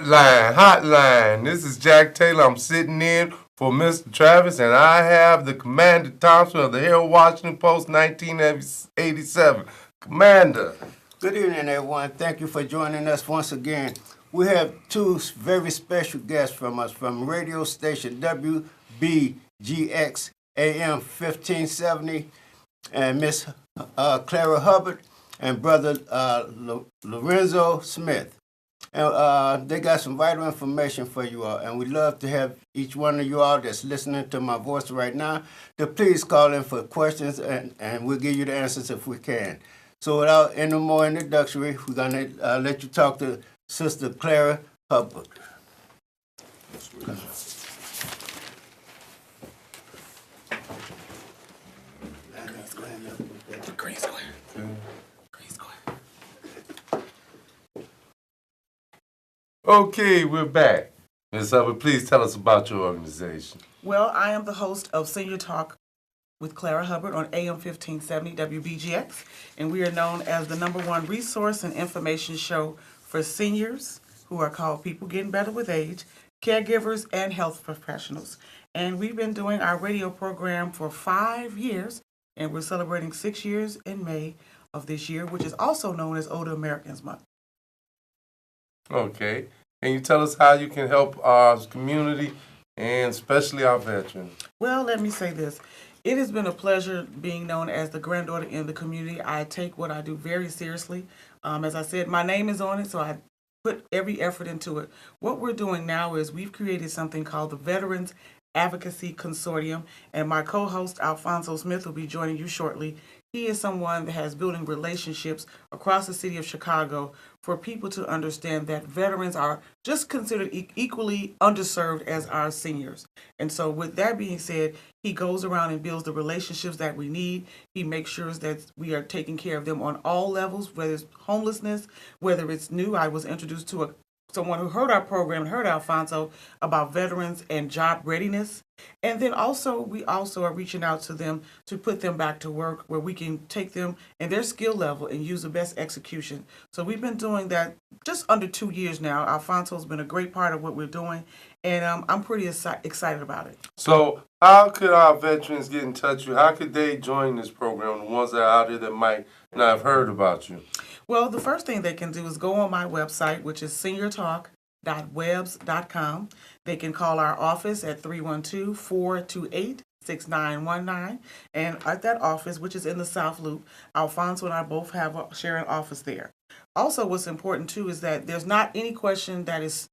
Hotline. This is Jack Taylor. I'm sitting in for Mr. Travis, and I have the Commander Thompson of the Herald Washington Post, 1987. Commander. Good evening, everyone. Thank you for joining us once again. We have two very special guests from us from radio station WBGX AM 1570, and Miss Clara Hubbard and Brother Alfonso Smith. And they got some vital information for you all, and we'd love to have each one of you all that's listening to my voice right now to please call in for questions, and we'll give you the answers if we can. So without any more introduction, we're going to let you talk to Sister Clara Hubbard. Okay, we're back. Ms. Hubbard, please tell us about your organization. Well, I am the host of Senior Talk with Clara Hubbard on AM 1570 WBGX, and we are known as the #1 resource and information show for seniors, who are called people getting better with age, caregivers, and health professionals. And we've been doing our radio program for 5 years, and we're celebrating 6 years in May of this year, which is also known as Older Americans Month. Okay. Can you tell us how you can help our community and especially our veterans? Well, let me say this. It has been a pleasure being known as the granddaughter in the community. I take what I do very seriously. As I said, my name is on it, so I put every effort into it. What we're doing now is we've created something called the Veterans Advocacy Consortium, and my co-host Alfonso Smith will be joining you shortly. He is someone that has building relationships across the city of Chicago for people to understand that veterans are just considered equally underserved as our seniors. And so with that being said, he goes around and builds the relationships that we need. He makes sure that we are taking care of them on all levels, whether it's homelessness, whether it's new. I was introduced to someone who heard our program and heard Alfonso about veterans and job readiness. And then we also are reaching out to them to put them back to work where we can take them and their skill level and use the best execution. So we've been doing that just under 2 years now. Alfonso's been a great part of what we're doing, and I'm pretty excited about it. So how could our veterans get in touch with you? How could they join this program, the ones that are out there that might not have heard about you? Well, the first thing they can do is go on my website, which is seniortalk.webs.com. They can call our office at 312-428-6919. And at that office, which is in the South Loop, Alfonso and I both share an office there. Also, what's important, too, is that there's not any question that is,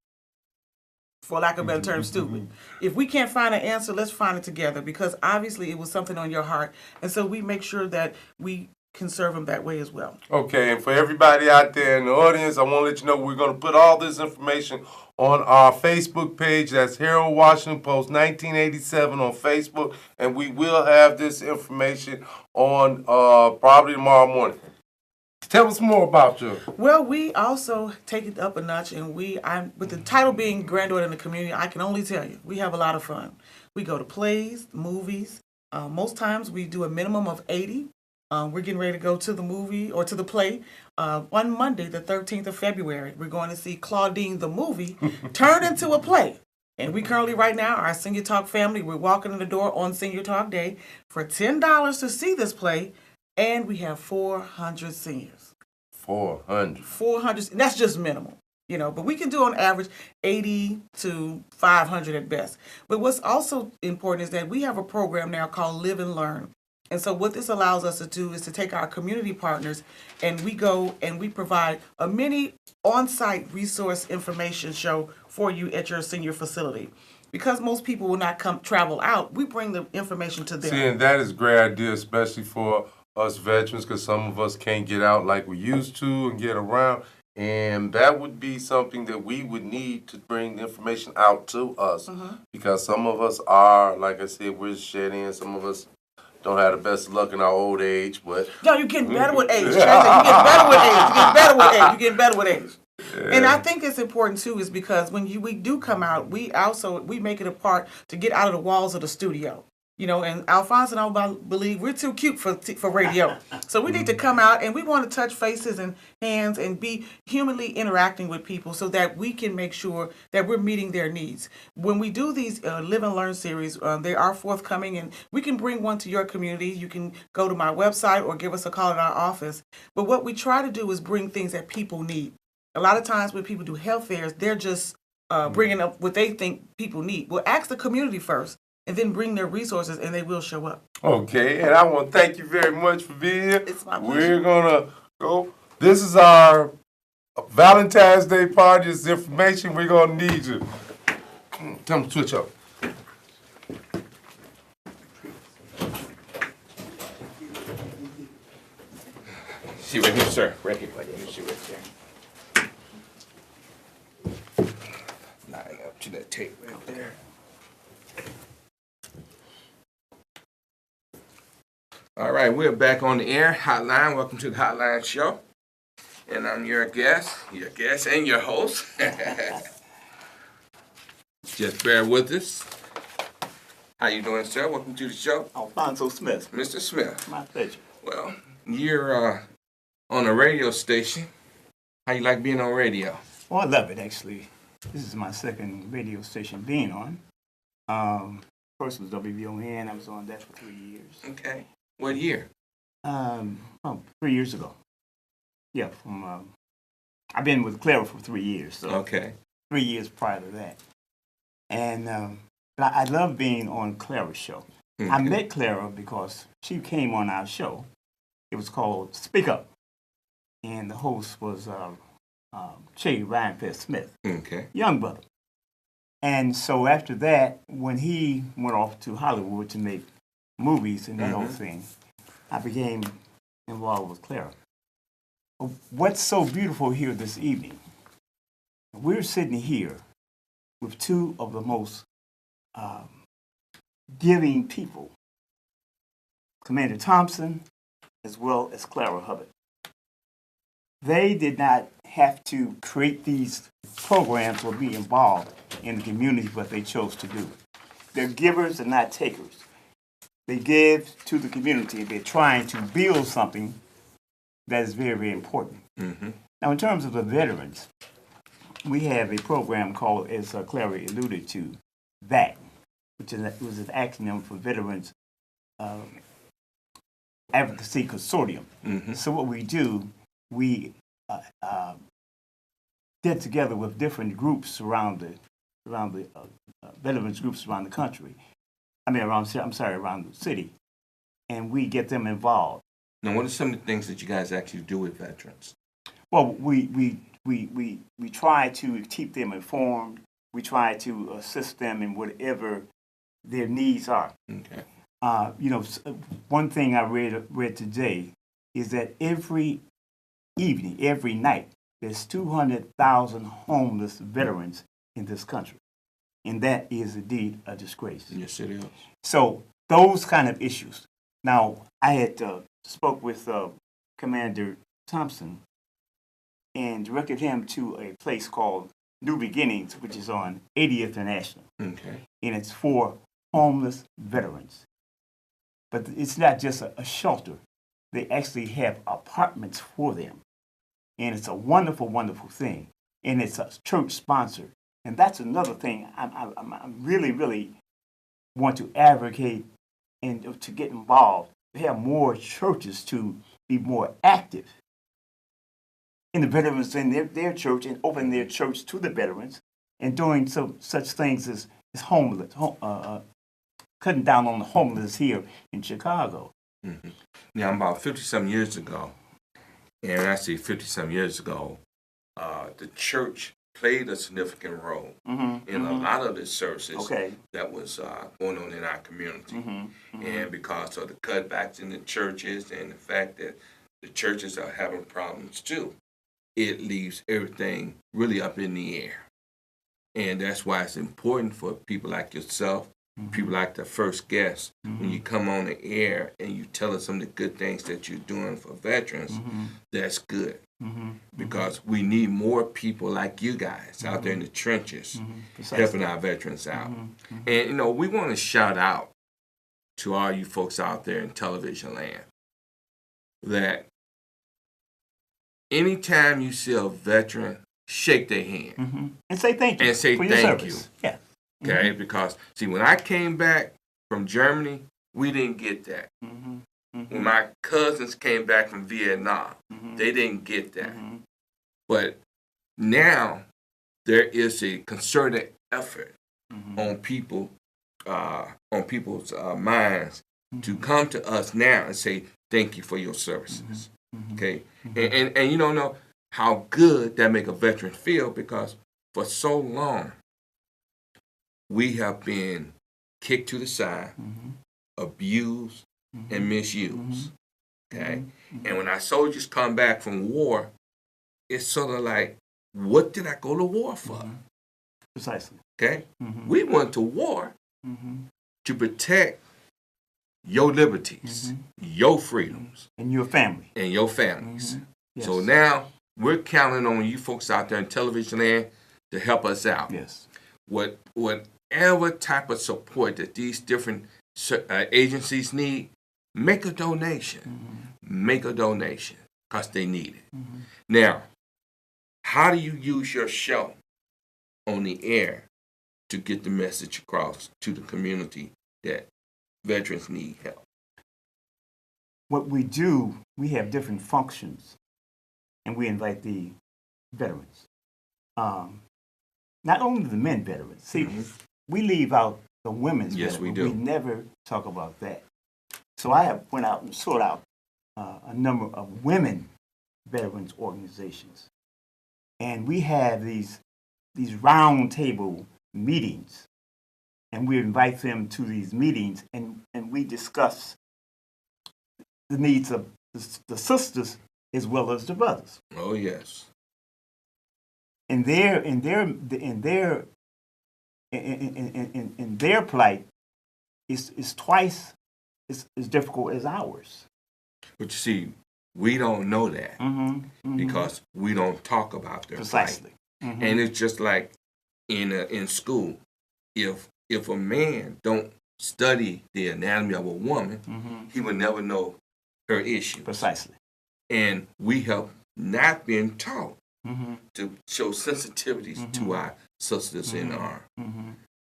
for lack of a better term, stupid. If we can't find an answer, let's find it together, because obviously it was something on your heart. And so we make sure that we can serve them that way as well. Okay, and for everybody out there in the audience, I want to let you know we're going to put all this information on our Facebook page. That's Herald Washington Post 1987 on Facebook, and we will have this information on probably tomorrow morning. Tell us more about you. Well, we also take it up a notch, and with the title being Granddaughter in the Community, I can only tell you, we have a lot of fun. We go to plays, movies. Most times we do a minimum of 80. We're getting ready to go to the movie or to the play on Monday, the 13th of February. We're going to see Claudine the movie turned into a play. And we currently, right now, our Senior Talk family, we're walking in the door on Senior Talk Day for $10 to see this play. And we have 400 seniors. 400. 400. And that's just minimal. But we can do on average 80 to 500 at best. But what's also important is that we have a program now called Live and Learn. And so what this allows us to do is to take our community partners, and we go and we provide a mini on-site resource information show for you at your senior facility. Because most people will not travel out, we bring the information to them. See, and that is a great idea, especially for us veterans, because some of us can't get out like we used to and get around. And that would be something that we would need to bring the information out to us. Because some of us are, like I said, we're shed in. Some of us don't have the best luck in our old age, but no, you're getting better with age. You get better with age. You get better with age. You get better with age. Yeah. And I think it's important too, is because when we do come out, we make it a part to get out of the walls of the studio. You know, and Alfonso and I believe we're too cute for radio. So we need to come out and we want to touch faces and hands and be humanly interacting with people so that we can make sure that we're meeting their needs. When we do these Live and Learn series, they are forthcoming and we can bring one to your community. You can go to my website or give us a call at our office. But what we try to do is bring things that people need. A lot of times when people do health fairs, they're just bringing up what they think people need. Well, ask the community first and then bring their resources and they will show up. Okay, and I want to thank you very much for being here. It's my pleasure. We're going to go. This is our Valentine's Day party. This information. We're going to need you. Tell them to switch up. See right here, sir. Right here, buddy. Let me see right there. Line up to that tape right there. All right, we're back on the air. Hotline. Welcome to the Hotline Show. And I'm your guest and your host. Just bear with us. How you doing, sir? Welcome to the show. Alfonso Smith. Mr. Smith. My pleasure. Well, you're on a radio station. How you like being on radio? Well, I love it, actually. This is my second radio station being on. First was WBGX. I was on that for 3 years. Okay. What year? 3 years ago. Yeah, I've been with Clara for 3 years. So Okay. 3 years prior to that. And I love being on Clara's show. Okay. I met Clara because she came on our show. It was called Speak Up. And the host was Ryan Smith, Okay. young brother. And so after that, when he went off to Hollywood to make movies and that whole thing, I became involved with Clara. What's so beautiful here this evening, we're sitting here with two of the most giving people, Commander Thompson as well as Clara Hubbard. They did not have to create these programs or be involved in the community, but they chose to do. They're givers and not takers. They give to the community. They're trying to build something that is very, very important. Mm-hmm. Now, in terms of the veterans, we have a program called, as Clara alluded to, VAC, which was an acronym for Veterans Advocacy Consortium. Mm-hmm. So what we do, we get together with different groups around the veterans groups around the country. Around the city, and we get them involved. Now, what are some of the things that you guys actually do with veterans? Well, we try to keep them informed. We try to assist them in whatever their needs are. Okay. One thing I read today is that every evening, every night, there's 200,000 homeless veterans in this country. And that is indeed a disgrace. Yes, it is. So those kind of issues. Now, I had spoke with Commander Thompson and directed him to a place called New Beginnings, which is on 80th International. Okay. And it's for homeless veterans. But it's not just a shelter. They actually have apartments for them. And it's a wonderful, wonderful thing. And it's a church sponsored. And that's another thing I really, really want to advocate and to get involved. To have more churches to be more active in the veterans in their church and opening their church to the veterans and doing such things as homeless, cutting down on the homeless here in Chicago. Mm-hmm. Now, about 50-some years ago, and I say 50-some years ago, the church played a significant role in a lot of the services that was going on in our community. And because of the cutbacks in the churches and the fact that the churches are having problems too, it leaves everything really up in the air. And that's why it's important for people like yourself, people like the first guest, when you come on the air and you tell us some of the good things that you're doing for veterans, that's good. Because we need more people like you guys out there in the trenches helping our veterans out. And, we want to shout out to all you folks out there in television land that anytime you see a veteran, shake their hand And say thank you and say for your thank you. service. Yeah. Okay, because see, when I came back from Germany, we didn't get that. When my cousins came back from Vietnam, they didn't get that. But now there is a concerted effort on people's minds to come to us now and say thank you for your services. Okay, and you don't know how good that make a veteran feel, because for so long we have been kicked to the side, abused, and misused. Okay, and when our soldiers come back from war, it's sort of like, what did I go to war for? Precisely. Okay, we went to war to protect your liberties, your freedoms, And your family. and your families. Yes. So now we're counting on you folks out there in television land to help us out. Yes. Whatever type of support that these different agencies need, make a donation. Make a donation, because they need it. Now, how do you use your show on the air to get the message across to the community that veterans need help? What we do, we have different functions, and we invite the veterans. Not only the men veterans. See, we leave out the women's Yes, veterans. we do. We never talk about that. So I have went out and sought out a number of women veterans organizations. And we have these round table meetings, and we invite them to these meetings, and we discuss the needs of the sisters as well as the brothers. Oh, yes. In their plight is twice as difficult as ours. But you see, we don't know that because we don't talk about their Precisely. plight. And it's just like in school, if a man don't study the anatomy of a woman, he would never know her issues. Precisely. And we have not been taught to show sensitivities to our sisters in arms.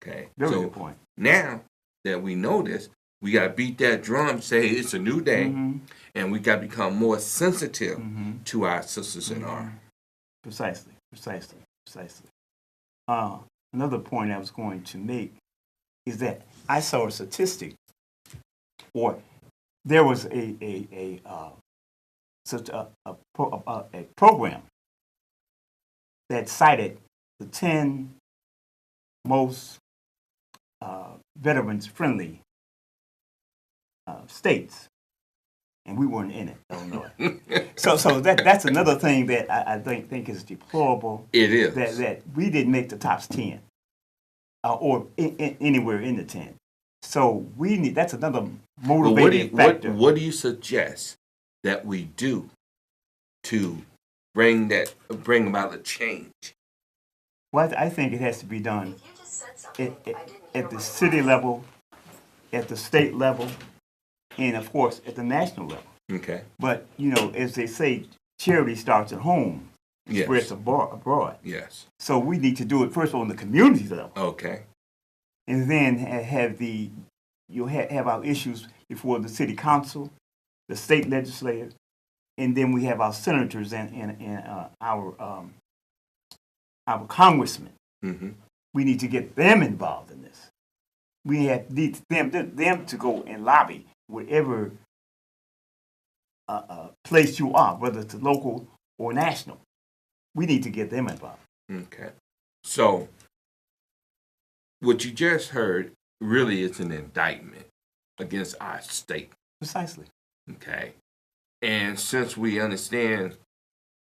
Okay, Very so good point. now that we know this, we got to beat that drum and say, hey, it's a new day, and we got to become more sensitive to our sisters in arms. Precisely. Another point I was going to make is that I saw a statistic, or there was a program that cited the 10 most veterans-friendly states, and we weren't in it, Illinois. so that's another thing that I think is deplorable. It is. That we didn't make the top 10, or anywhere in the 10. So that's another motivating factor. What do you suggest that we do to bring about a change? Well, I think it has to be done at the city level, at the state level, and of course at the national level. Okay. But as they say, charity starts at home, spreads abroad. Yes. So we need to do it first on the community level, Okay. and then you'll have our issues before the city council, the state legislature, and then we have our senators and our congressmen. We need to get them involved in this. We need them to go and lobby whatever place you are, whether it's local or national. We need to get them involved. Okay. So what you just heard really is an indictment against our state. Precisely. Okay. And since we understand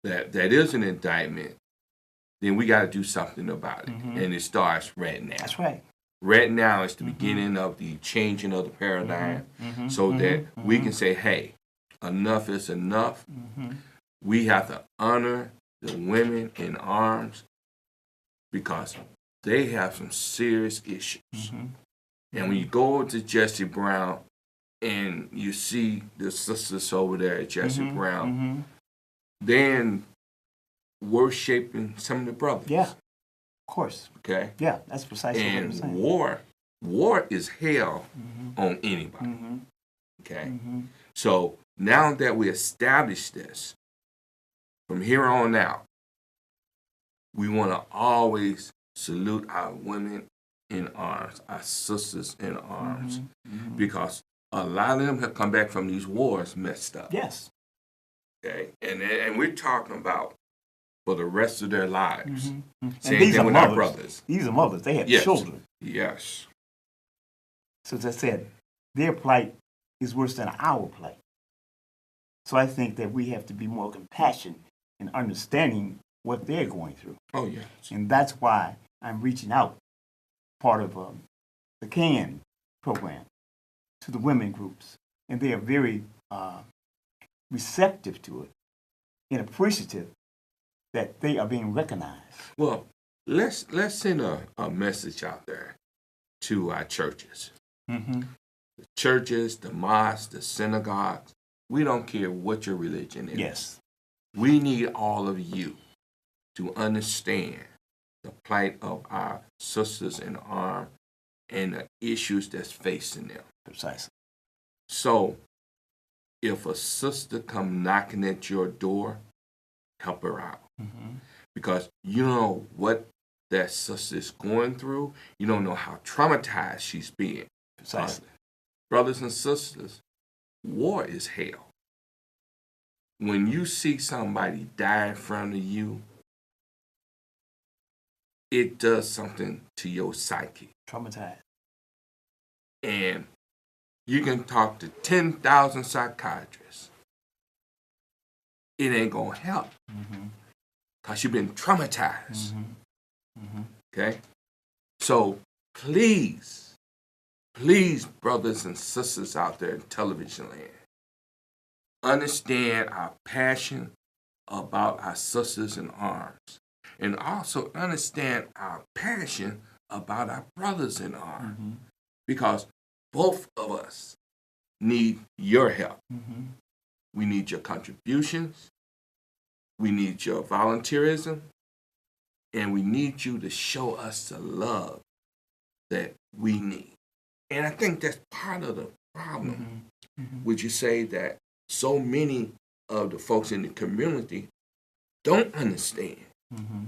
that is an indictment, then we got to do something about it. And it starts right now. That's right. Right now is the beginning of the changing of the paradigm so that we can say, hey, enough is enough. We have to honor the women in arms because they have some serious issues. And when you go to Jesse Brown and you see the sisters over there at Jesse Brown, then worshiping some of the brothers. Yeah, of course. Okay? Yeah, that's precisely what I'm And saying. war is hell on anybody. Okay? So now that we established this, from here on out, we want to always salute our women in arms, our sisters in arms, because a lot of them have come back from these wars messed up. Yes. Okay? And we're talking about for the rest of their lives. And Same these thing are with our mothers. brothers. These are mothers. They have Yes. children. Yes. So as I said, their plight is worse than our plight. So I think that we have to be more compassionate in understanding what they're going through. Oh, yes. And that's why I'm reaching out, part of the CAN program, to the women groups. And they are very receptive to it and appreciative that they are being recognized. Well, let's send a message out there to our churches. The churches, the mosques, the synagogues. We don't care what your religion is. Yes. We need all of you to understand the plight of our sisters in arms and the issues that's facing them. Precisely. So, if a sister come knocking at your door, help her out. Because you don't know what that sister is going through. You don't know how traumatized she's being. Precisely. Brothers and sisters, war is hell. When you see somebody die in front of you, it does something to your psyche. Traumatized. And you can talk to 10,000 psychiatrists. It ain't going to help because you've been traumatized. Okay? So please, brothers and sisters out there in television land, understand our passion about our sisters in arms. And also understand our passion about our brothers in arms. Because both of us need your help. We need your contributions. We need your volunteerism. And we need you to show us the love that we need. And I think that's part of the problem. Would you say that so many of the folks in the community don't understand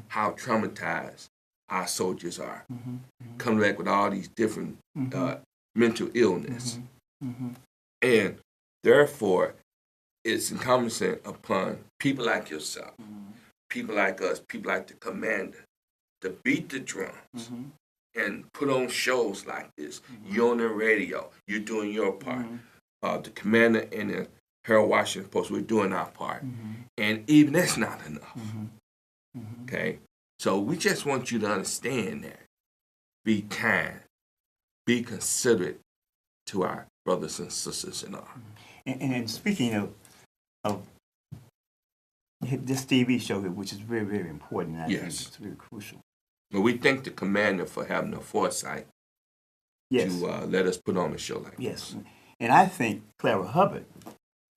how traumatized our soldiers are, coming back with all these different mental illness. And therefore, it's incumbent upon people like yourself, people like us, people like the commander, to beat the drums and put on shows like this. You're on the radio, you're doing your part. The commander and the Herald Washington Post, we're doing our part. And even that's not enough. Okay? So we just want you to understand that. Be kind. Be considerate to our brothers and sisters in arms. And speaking of this TV show, which is very, very important, I think it's very crucial. But we thank the commander for having the foresight to let us put on a show like this. And I thank Clara Hubbard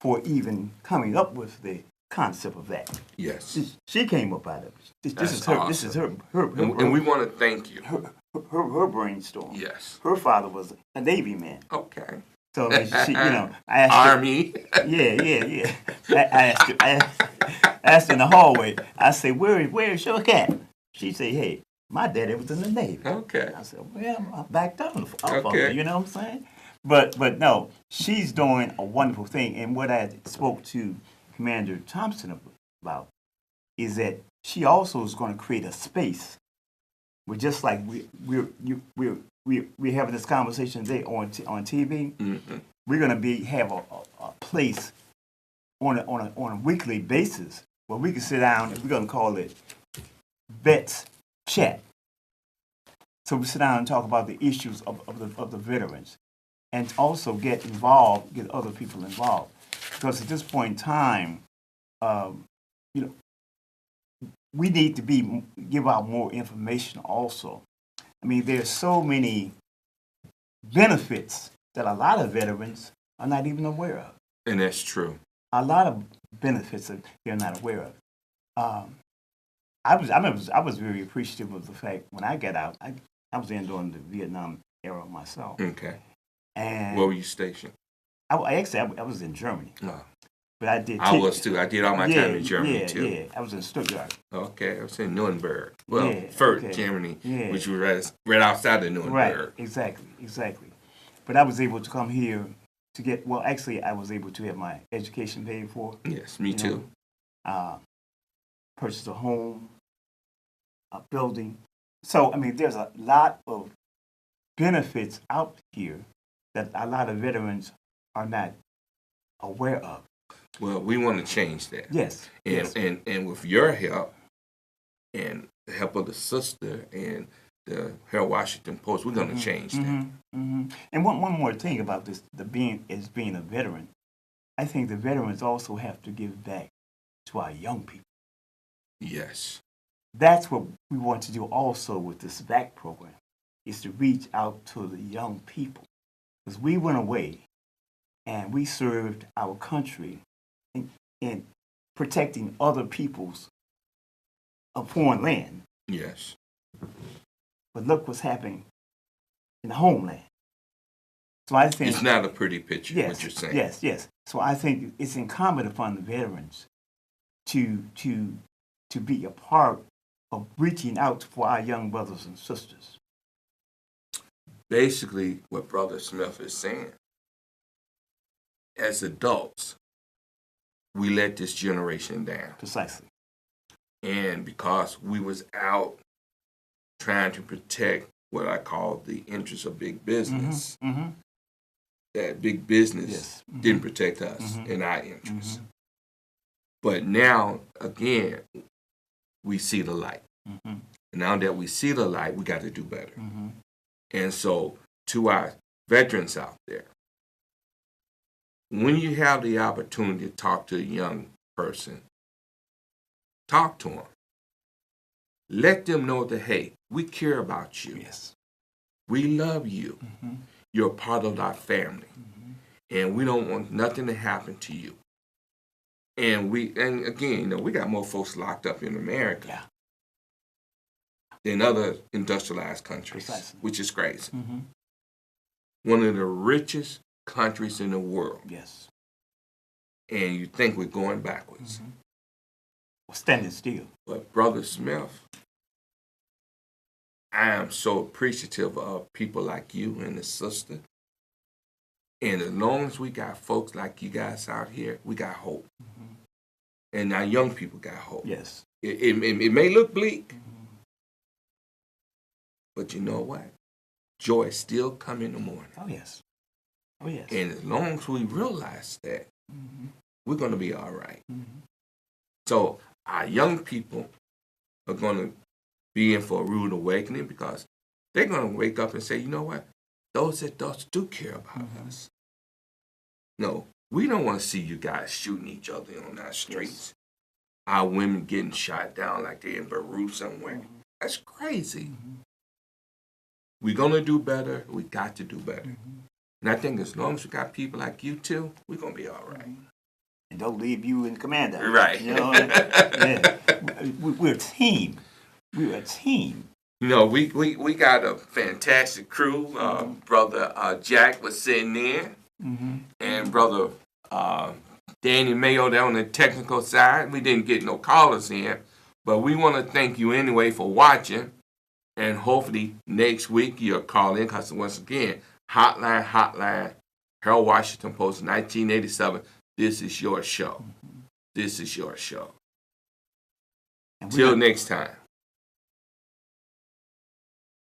for even coming up with the concept of that. Yes. She came up out of it. This is her. awesome. This is her. And we want to thank you. Her brainstorm. Yes. Her father was a Navy man. Okay. So she, I asked Army. her. Yeah. I asked her in the hallway. I said, "Where's your cat?" She said, "Hey, my daddy was in the Navy." Okay. I said, "Well, I backed up on Okay. her, you know what I'm saying?" But no, she's doing a wonderful thing. And what I spoke to Commander Thompson about is that she also is going to create a space where, just like we're having this conversation today on TV, we're going to have a place on a weekly basis where we can sit down, and we're going to call it Vets Chat. So we sit down and talk about the issues of the veterans, and also get other people involved. Because at this point in time, we need to give out more information also. I mean, there's so many benefits that a lot of veterans are not even aware of. And that's true. A lot of benefits that they're not aware of. I was very appreciative of the fact when I got out, I was in during the Vietnam era myself. Okay. And Where were you stationed? I was in Germany. Oh. But I did. I was too. I did all my time in Germany too. Yeah, I was in Stuttgart. Okay, I was in Nuremberg. Well, Yeah, Fürth, okay. Germany, Yeah. which was right outside of Nuremberg. Right, exactly. But I was able to come here to get, well, actually, I was able to have my education paid for. Yes, me too. Purchase a home, a building. So, I mean, there's a lot of benefits out here that a lot of veterans are not aware of. Well, we want to change that. Yes. And with your help and the help of the sister and the Harold Washington Post, we're going to change that. And one more thing about this, being a veteran, I think the veterans also have to give back to our young people. Yes. That's what we want to do also with this VAC program, is to reach out to the young people. Because we went away and we served our country in protecting other people's foreign land. Yes. But look what's happening in the homeland. So I think it's not a pretty picture, yes, what you're saying. Yes. So I think it's incumbent upon the veterans to be a part of reaching out for our young brothers and sisters. Basically, what Brother Smith is saying, as adults, we let this generation down. Precisely. And because we was out trying to protect what I call the interests of big business, that big business didn't protect us in our interests. But now, again, we see the light. And now that we see the light, we got to do better. And so, to our veterans out there, when you have the opportunity to talk to a young person, talk to them. Let them know that, hey, we care about you. Yes. We love you. You're part of our family. And we don't want nothing to happen to you. And again, we got more folks locked up in America than other industrialized countries, Precisely. which is crazy. One of the richest countries in the world. Yes. And you think we're going backwards. Standing still. But Brother Smith, I am so appreciative of people like you and the sister. And as long as we got folks like you guys out here, we got hope. And our young people got hope. Yes. It may look bleak, but you know what? Joy still come in the morning. Oh, yes. Oh, yes. And as long as we realize that, we're going to be all right. So our young people are going to be in for a rude awakening because they're going to wake up and say, you know what? Those adults do care about us. No, we don't want to see you guys shooting each other on our streets. Our women getting shot down like they're in Beirut somewhere. That's crazy. We're going to do better. We got to do better. And I think as long as we got people like you two, we're going to be all right. And don't leave you in command of it. Right. You know, yeah. We're a team. We're a team. You know, we got a fantastic crew. Brother Jack was sitting there. And Brother Danny Mayo down on the technical side. We didn't get no callers in. But we want to thank you anyway for watching. And hopefully next week you'll call in because once again, Hotline, Harold Washington Post, 1987. This is your show. This is your show. Till next time.